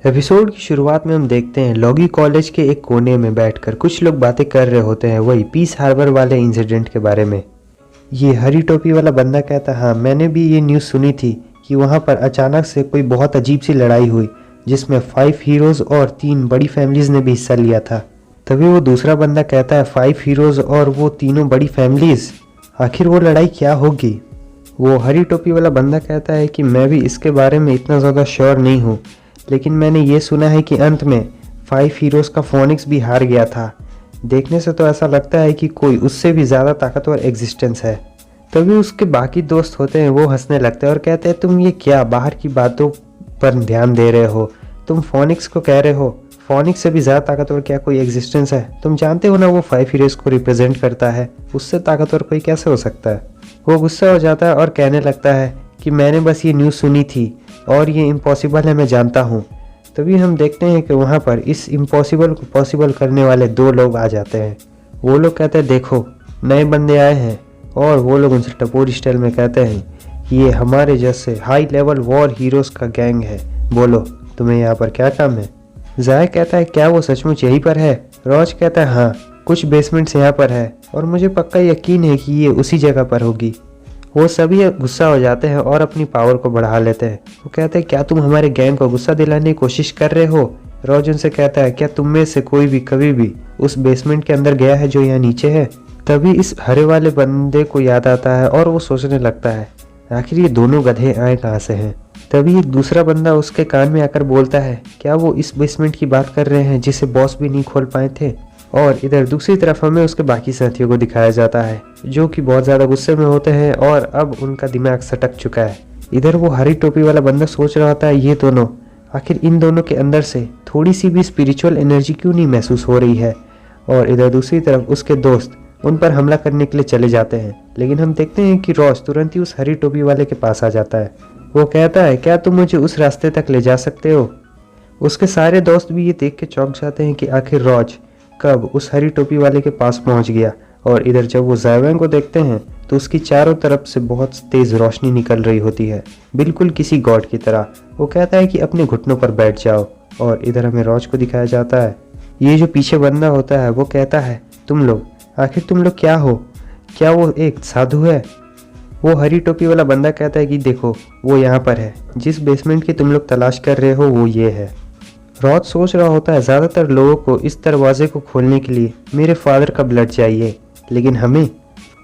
Episode की शुरुआत में हम देखते हैं लॉगी कॉलेज के एक कोने में बैठकर कुछ लोग बातें कर रहे होते हैं, वही पीस हार्बर वाले इंसिडेंट के बारे में। ये हरी टोपी वाला बंदा कहता है, हाँ मैंने भी ये न्यूज़ सुनी थी कि वहाँ पर अचानक से कोई बहुत अजीब सी लड़ाई हुई जिसमें 5 हीरोज़ और 3 बड़ी फैमिलीज़ ने भी हिस्सा लिया था। तभी वो दूसरा बंदा कहता है 5 हीरोज़ और वो तीनों बड़ी फैमिलीज़, आखिर वो लड़ाई क्या होगी। वो हरी टोपी वाला बंदा कहता है कि मैं भी इसके बारे में इतना ज़्यादा श्योर नहीं हूँ, लेकिन मैंने ये सुना है कि अंत में 5 हीरोज़ का फोनिक्स भी हार गया था। देखने से तो ऐसा लगता है कि कोई उससे भी ज़्यादा ताकतवर एग्जिस्टेंस है। तभी उसके बाकी दोस्त होते हैं, वो हंसने लगते हैं और कहते हैं तुम ये क्या बाहर की बातों पर ध्यान दे रहे हो, तुम फोनिक्स को कह रहे हो, फोनिक्स से भी ज़्यादा ताकतवर क्या कोई एग्जिस्टेंस है। तुम जानते हो ना वो 5 हीरोज़ को रिप्रेजेंट करता है, उससे ताकतवर कोई कैसे हो सकता है। वो गुस्सा हो जाता है और कहने लगता है कि मैंने बस ये न्यूज़ सुनी थी और ये इम्पॉसिबल है, मैं जानता हूँ। तभी हम देखते हैं कि वहाँ पर इस इम्पॉसिबल को पॉसिबल करने वाले 2 लोग आ जाते हैं। वो लोग कहते हैं देखो नए बंदे आए हैं, और वो लोग उनसे टपोरी स्टाइल में कहते हैं कि ये हमारे जैसे हाई लेवल वॉर हीरोज़ का गैंग है, बोलो तुम्हें यहाँ पर क्या काम है। जाय कहता है क्या वो सचमुच यहीं पर है। रॉज कहता है हाँ कुछ बेसमेंट्स यहाँ पर है और मुझे पक्का यकीन है कि ये उसी जगह पर होगी। वो सभी गुस्सा हो जाते हैं और अपनी पावर को बढ़ा लेते हैं। वो कहते हैं क्या तुम हमारे गैंग को गुस्सा दिलाने की कोशिश कर रहे हो। रॉज उनसे कहता है क्या तुम में से कोई भी कभी भी उस बेसमेंट के अंदर गया है जो यहाँ नीचे है। तभी इस हरे वाले बंदे को याद आता है और वो सोचने लगता है आखिर ये दोनों गधे आए कहाँ से हैं। तभी एक दूसरा बंदा उसके कान में आकर बोलता है क्या वो इस बेसमेंट की बात कर रहे हैं जिसे बॉस भी नहीं खोल पाए थे। और इधर दूसरी तरफ हमें उसके बाकी साथियों को दिखाया जाता है जो कि बहुत ज़्यादा गुस्से में होते हैं और अब उनका दिमाग सटक चुका है। इधर वो हरी टोपी वाला बंदा सोच रहा होता है ये दोनों, आखिर इन दोनों के अंदर से थोड़ी सी भी स्पिरिचुअल एनर्जी क्यों नहीं महसूस हो रही है। और इधर दूसरी तरफ उसके दोस्त उन पर हमला करने के लिए चले जाते हैं, लेकिन हम देखते हैं कि रॉज तुरंत ही उस हरी टोपी वाले के पास आ जाता है। वो कहता है क्या तुम मुझे उस रास्ते तक ले जा सकते हो। उसके सारे दोस्त भी ये देख के चौंक जाते हैं कि आखिर रॉज कब उस हरी टोपी वाले के पास पहुंच गया। और इधर जब वो जायवैन को देखते हैं तो उसकी चारों तरफ से बहुत तेज रोशनी निकल रही होती है, बिल्कुल किसी गॉड की तरह। वो कहता है कि अपने घुटनों पर बैठ जाओ। और इधर हमें रॉज को दिखाया जाता है। ये जो पीछे बंदा होता है वो कहता है तुम लोग आखिर तुम लोग क्या हो, क्या वो एक साधु है। वो हरी टोपी वाला बंदा कहता है कि देखो वो यहाँ पर है, जिस बेसमेंट की तुम लोग तलाश कर रहे हो वो ये है। रॉज सोच रहा होता है ज़्यादातर लोगों को इस दरवाजे को खोलने के लिए मेरे फादर का ब्लड चाहिए, लेकिन हमें।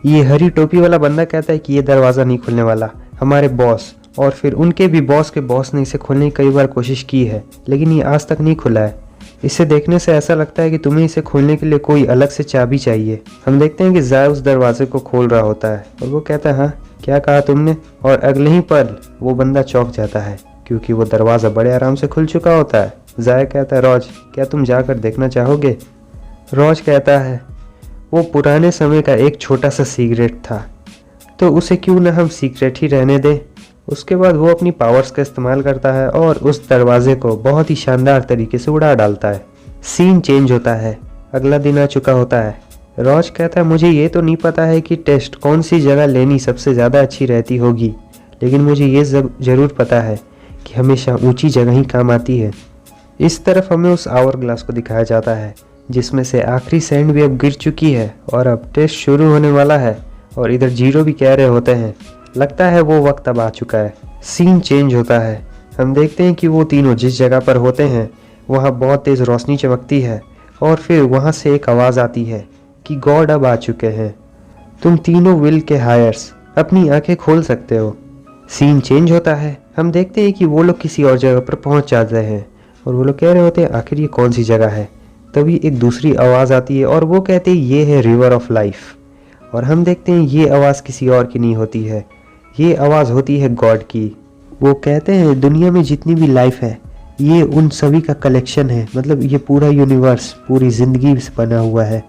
ये हरी टोपी वाला बंदा कहता है कि ये दरवाज़ा नहीं खुलने वाला, हमारे बॉस और फिर उनके भी बॉस के बॉस ने इसे खोलने की कई बार कोशिश की है, लेकिन ये आज तक नहीं खुला है। इसे देखने से ऐसा लगता है कि तुम्हें इसे खोलने के लिए कोई अलग से चाबी चाहिए। हम देखते हैं कि जाय उस दरवाजे को खोल रहा होता है और वो कहता है हाँ क्या कहा तुमने। और अगले ही पल वो बंदा चौंक जाता है क्योंकि वो दरवाज़ा बड़े आराम से खुल चुका होता है। जाय कहता है रॉज क्या तुम जाकर देखना चाहोगे। रॉज कहता है वो पुराने समय का एक छोटा सा सीक्रेट था, तो उसे क्यों ना हम सीक्रेट ही रहने दें। उसके बाद वो अपनी पावर्स का इस्तेमाल करता है और उस दरवाजे को बहुत ही शानदार तरीके से उड़ा डालता है। सीन चेंज होता है, अगला दिन आ चुका होता है। रॉज कहता है मुझे ये तो नहीं पता है कि टेस्ट कौन सी जगह लेनी सबसे ज़्यादा अच्छी रहती होगी, लेकिन मुझे ये ज़रूर पता है कि हमेशा ऊंची जगह ही काम आती है। इस तरफ हमें उस आवर ग्लास को दिखाया जाता है जिसमें से आखिरी सैंड भी अब गिर चुकी है और अब टेस्ट शुरू होने वाला है। और इधर जीरो भी कह रहे होते हैं लगता है वो वक्त अब आ चुका है। सीन चेंज होता है, हम देखते हैं कि वो तीनों जिस जगह पर होते हैं वहाँ बहुत तेज़ रोशनी चमकती है और फिर वहाँ से एक आवाज़ आती है कि गॉड अब आ चुके हैं, तुम तीनों विल के हायर्स अपनी आंखें खोल सकते हो। सीन चेंज होता है, हम देखते हैं कि वो लोग किसी और जगह पर पहुँच जाते हैं और वो लोग कह रहे होते हैं आखिर ये कौन सी जगह है। तभी एक दूसरी आवाज़ आती है और वो कहते हैं ये है रिवर ऑफ लाइफ। और हम देखते हैं ये आवाज़ किसी और की नहीं होती है, ये आवाज़ होती है गॉड की। वो कहते हैं दुनिया में जितनी भी लाइफ है ये उन सभी का कलेक्शन है, मतलब ये पूरा यूनिवर्स पूरी ज़िंदगी से बना हुआ है।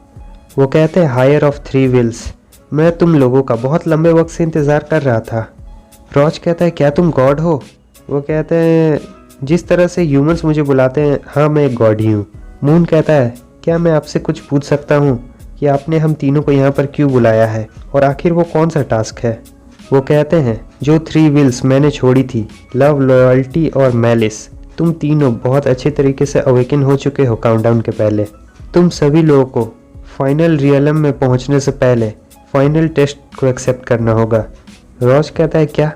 वो कहते हैं हायर ऑफ 3 व्हील्स, मैं तुम लोगों का बहुत लंबे वक्त से इंतज़ार कर रहा था। रॉज कहता है क्या तुम गॉड हो। वो कहते हैं जिस तरह से ह्यूमंस मुझे बुलाते हैं हाँ मैं एक गॉड ही हूँ। मून कहता है क्या मैं आपसे कुछ पूछ सकता हूँ कि आपने हम तीनों को यहाँ पर क्यों बुलाया है और आखिर वो कौन सा टास्क है। वो कहते हैं जो 3 व्हील्स मैंने छोड़ी थी, लव, लॉयल्टी और मैलिस, तुम तीनों बहुत अच्छे तरीके से अवेकन हो चुके हो काउंटडाउन के पहले। तुम सभी लोगों को फाइनल रियलम में पहुंचने से पहले फाइनल टेस्ट को एक्सेप्ट करना होगा। रॉज कहता है क्या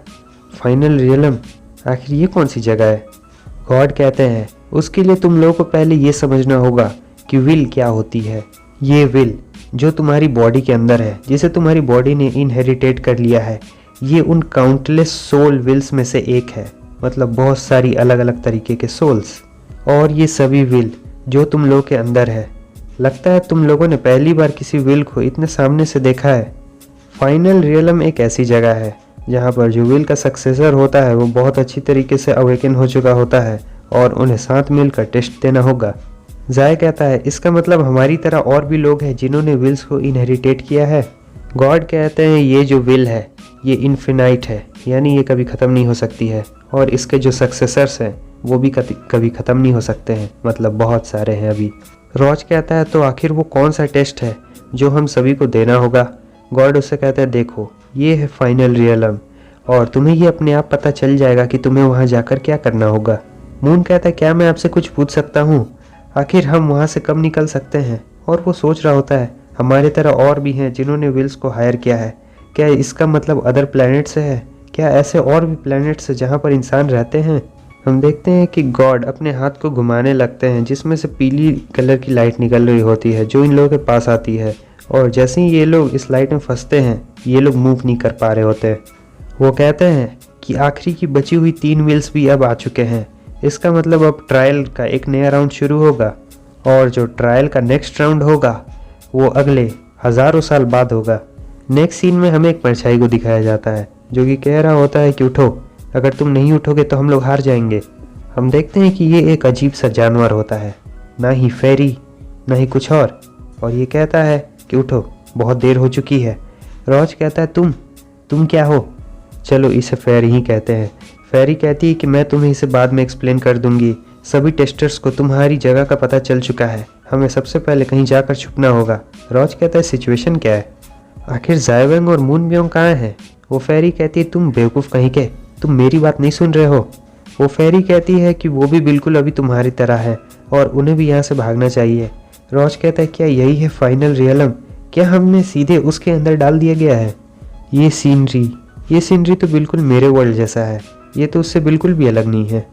फाइनल रियलम, आखिर ये कौन सी जगह है? गॉड कहते हैं उसके लिए तुम लोगों को पहले ये समझना होगा कि विल क्या होती है। ये विल जो तुम्हारी बॉडी के अंदर है, जिसे तुम्हारी बॉडी ने इनहेरिटेट कर लिया है, ये उन काउंटलेस सोल विल्स में से एक है, मतलब बहुत सारी अलग अलग तरीके के सोल्स। और ये सभी विल जो तुम लोगों के अंदर है, लगता है तुम लोगों ने पहली बार किसी विल को इतने सामने से देखा है। फाइनल रियलम एक ऐसी जगह है जहाँ पर जो विल का सक्सेसर होता है वो बहुत अच्छी तरीके से अवेकन हो चुका होता है और उन्हें साथ मिलकर टेस्ट देना होगा। जाय कहता है इसका मतलब हमारी तरह और भी लोग हैं जिन्होंने विल्स को इनहेरिटेट किया है। गॉड कहते हैं ये जो विल है ये इन्फिनाइट है, यानी ये कभी ख़त्म नहीं हो सकती है, और इसके जो सक्सेसर्स हैं वो भी कभी ख़त्म नहीं हो सकते हैं, मतलब बहुत सारे हैं अभी। रॉज कहता है तो आखिर वो कौन सा टेस्ट है जो हम सभी को देना होगा? गॉड उससे कहता है देखो ये है फाइनल रियलम और तुम्हें ये अपने आप पता चल जाएगा कि तुम्हें वहाँ जाकर क्या करना होगा। मून कहता है क्या मैं आपसे कुछ पूछ सकता हूँ? आखिर हम वहाँ से कब निकल सकते हैं? और वो सोच रहा होता है हमारे तरह और भी हैं जिन्होंने विल्स को हायर किया है, क्या इसका मतलब अदर प्लैनेट से है? क्या ऐसे और भी प्लैनेट्स हैं जहाँ पर इंसान रहते हैं? हम देखते हैं कि गॉड अपने हाथ को घुमाने लगते हैं जिसमें से पीली कलर की लाइट निकल रही होती है जो इन लोगों के पास आती है, और जैसे ही ये लोग इस लाइट में फंसते हैं ये लोग मूव नहीं कर पा रहे होते। वो कहते हैं कि आखिरी की बची हुई 3 व्हील्स भी अब आ चुके हैं, इसका मतलब अब ट्रायल का एक नया राउंड शुरू होगा, और जो ट्रायल का नेक्स्ट राउंड होगा वो अगले हज़ारों साल बाद होगा। नेक्स्ट सीन में हमें एक परछाई को दिखाया जाता है जो कि कह रहा होता है कि उठो, अगर तुम नहीं उठोगे तो हम लोग हार जाएंगे। हम देखते हैं कि ये एक अजीब सा जानवर होता है, ना ही फेरी ना ही कुछ और ये कहता है कि उठो बहुत देर हो चुकी है। रॉज कहता है तुम क्या हो? चलो इसे फेरी ही कहते हैं। फेरी कहती है कि मैं तुम्हें इसे बाद में एक्सप्लेन कर दूंगी, सभी टेस्टर्स को तुम्हारी जगह का पता चल चुका है, हमें सबसे पहले कहीं जाकर छुपना होगा। रॉज कहता है सिचुएशन क्या है? आखिर जायवेंग और मूनब्योंग कहाँ हैं? वो फेरी कहती है तुम बेवकूफ़ कहीं के, तुम मेरी बात नहीं सुन रहे हो। वो फेरी कहती है कि वो भी बिल्कुल अभी तुम्हारी तरह है और उन्हें भी यहाँ से भागना चाहिए। रॉज कहता है क्या यही है फाइनल रियलम? क्या हमने सीधे उसके अंदर डाल दिया गया है? ये सीनरी तो बिल्कुल मेरे वर्ल्ड जैसा है, ये तो उससे बिल्कुल भी अलग नहीं है।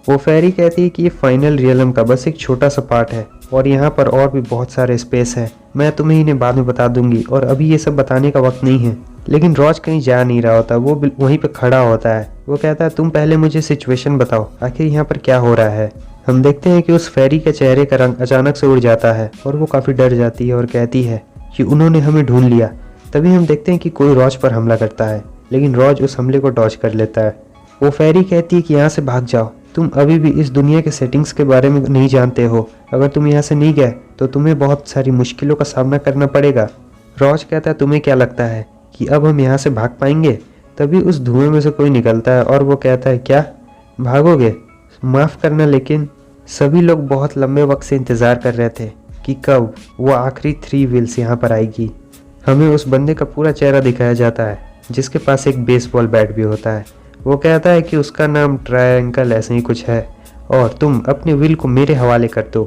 वो फेरी कहती है कि ये फाइनल रियलम का बस एक छोटा सा पार्ट है और यहाँ पर और भी बहुत सारे स्पेस है, मैं तुम्हें इन्हें बाद में बता दूंगी और अभी ये सब बताने का वक्त नहीं है। लेकिन रॉज कहीं जा नहीं रहा होता, वो वहीं पे खड़ा होता है। वो कहता है तुम पहले मुझे सिचुएशन बताओ, आखिर यहाँ पर क्या हो रहा है। हम देखते हैं कि उस फेरी के चेहरे का रंग अचानक से उड़ जाता है और वो काफ़ी डर जाती है और कहती है कि उन्होंने हमें ढूंढ लिया। तभी हम देखते हैं कि कोई रॉज पर हमला करता है, लेकिन रॉज उस हमले को डॉज कर लेता है। वो फेरी कहती है कि यहाँ से भाग जाओ, तुम अभी भी इस दुनिया के सेटिंग्स के बारे में नहीं जानते हो, अगर तुम यहाँ से नहीं गए तो तुम्हें बहुत सारी मुश्किलों का सामना करना पड़ेगा। रॉज कहता है तुम्हें क्या लगता है कि अब हम यहाँ से भाग पाएंगे? तभी उस धुएं में से कोई निकलता है और वो कहता है क्या भागोगे? माफ़ करना, लेकिन सभी लोग बहुत लंबे वक्त से इंतज़ार कर रहे थे कि कब वो आखिरी 3 व्हील्स यहाँ पर आएगी। हमें उस बंदे का पूरा चेहरा दिखाया जाता है जिसके पास एक बेसबॉल बैट भी होता है। वो कहता है कि उसका नाम ट्रायंगल ऐसे ही कुछ है और तुम अपने विल को मेरे हवाले कर दो।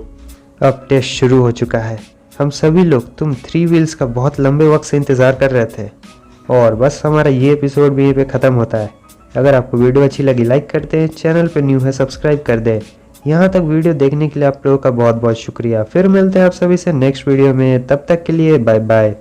अब टेस्ट शुरू हो चुका है, हम सभी लोग तुम 3 व्हील्स का बहुत लंबे वक्त से इंतज़ार कर रहे थे और बस हमारा ये एपिसोड भी यहीं पे ख़त्म होता है। अगर आपको वीडियो अच्छी लगी लाइक कर दें, चैनल पे न्यू है सब्सक्राइब कर दें। यहाँ तक वीडियो देखने के लिए आप लोगों का बहुत बहुत शुक्रिया। फिर मिलते हैं आप सभी से नेक्स्ट वीडियो में, तब तक के लिए बाय बाय।